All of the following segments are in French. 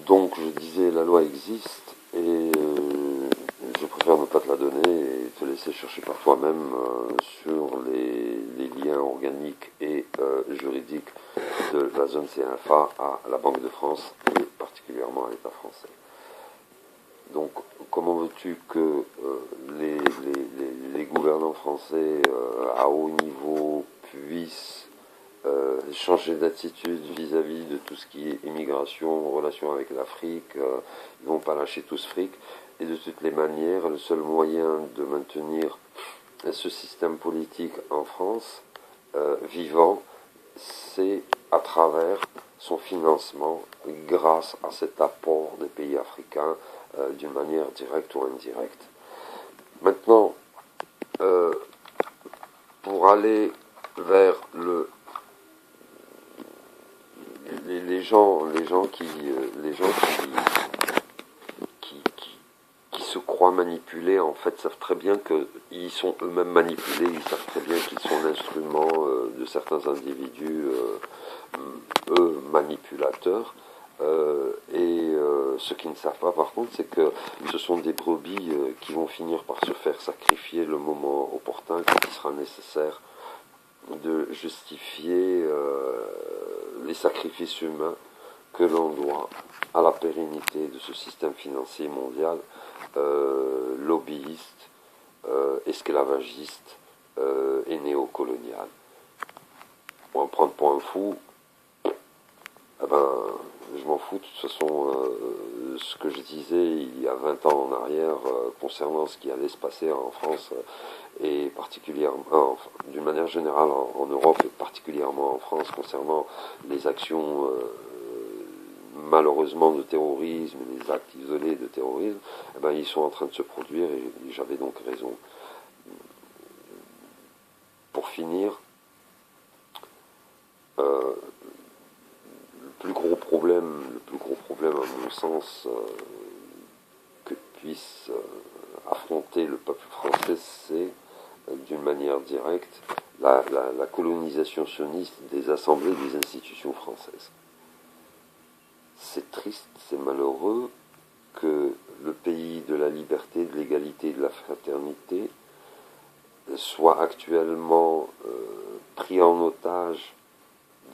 Donc je disais, la loi existe et je préfère ne pas te la donner et te laisser chercher par toi-même sur les liens organiques et juridiques de la zone CFA à la Banque de France et particulièrement à l'État français. Donc comment veux-tu que les gouvernants français à haut niveau puissent changer d'attitude vis-à-vis de tout ce qui est immigration, relation avec l'Afrique, ils vont pas lâcher tout ce fric. Et de toutes les manières, le seul moyen de maintenir ce système politique en France vivant, c'est à travers son financement grâce à cet apport des pays africains d'une manière directe ou indirecte. Maintenant, pour aller vers les gens qui se croient manipulés, en fait, savent très bien qu'ils sont eux-mêmes manipulés, ils savent très bien qu'ils sont l'instrument de certains individus, eux, manipulateurs. Ce qu'ils ne savent pas, par contre, c'est que ce sont des brebis qui vont finir par se faire sacrifier le moment opportun, quand il sera nécessaire de justifier les sacrifices humains que l'on doit à la pérennité de ce système financier mondial, lobbyiste, esclavagiste et néocolonial. Pour en prendre pour un fou, eh ben, je m'en fous. De toute façon, ce que je disais il y a 20 ans en arrière concernant ce qui allait se passer en France et particulièrement, d'une manière générale en Europe et particulièrement en France concernant les actions malheureusement de terrorisme, les actes isolés de terrorisme, eh ben, ils sont en train de se produire et j'avais donc raison. Pour finir, le plus gros problème à mon sens que puisse affronter le peuple français, c'est d'une manière directe la colonisation sioniste des assemblées des institutions françaises. C'est triste, c'est malheureux que le pays de la liberté, de l'égalité et de la fraternité soit actuellement pris en otage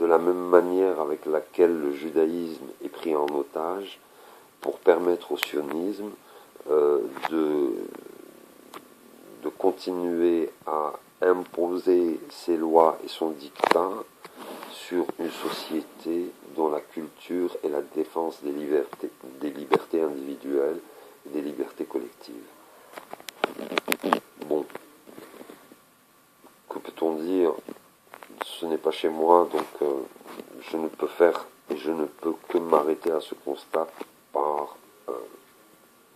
de la même manière avec laquelle le judaïsme est pris en otage pour permettre au sionisme de continuer à imposer ses lois et son dictat sur une société dont la culture est la défense des libertés individuelles et des libertés collectives. Bon, que peut-on dire? Ce n'est pas chez moi, donc je ne peux faire et je ne peux que m'arrêter à ce constat par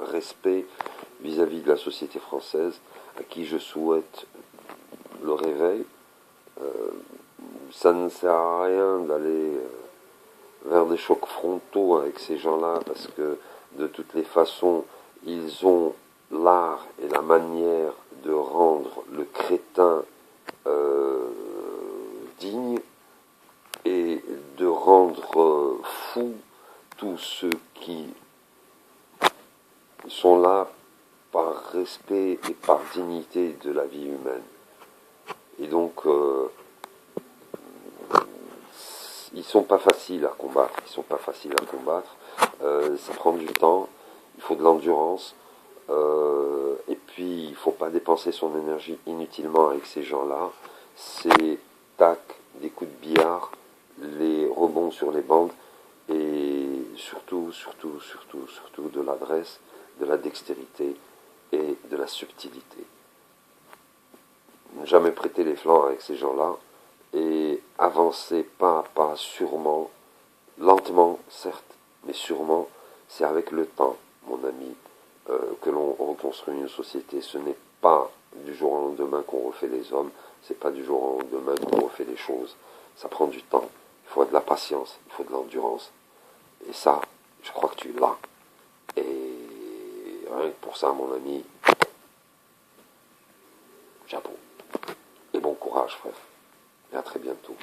respect vis-à-vis de la société française, à qui je souhaite le réveil. Ça ne sert à rien d'aller vers des chocs frontaux avec ces gens-là, parce que de toutes les façons, ils ont l'art et la manière de rendre le crétin digne et de rendre fous tous ceux qui sont là par respect et par dignité de la vie humaine. Et donc, ils sont pas faciles à combattre. Ça prend du temps, il faut de l'endurance, et puis il faut pas dépenser son énergie inutilement avec ces gens-là. C'est tac, des coups de billard, les rebonds sur les bandes, et surtout de l'adresse, de la dextérité et de la subtilité. Ne jamais prêter les flancs avec ces gens-là et avancer pas à pas, sûrement, lentement certes, mais sûrement. C'est avec le temps, mon ami, que l'on reconstruit une société. Ce n'est pas du jour au lendemain qu'on refait les hommes, c'est pas du jour au lendemain qu'on refait les choses. Ça prend du temps, il faut de la patience, il faut de l'endurance. Et ça, je crois que tu l'as. Et rien que pour ça, mon ami, chapeau. Et bon courage, frère. Et à très bientôt.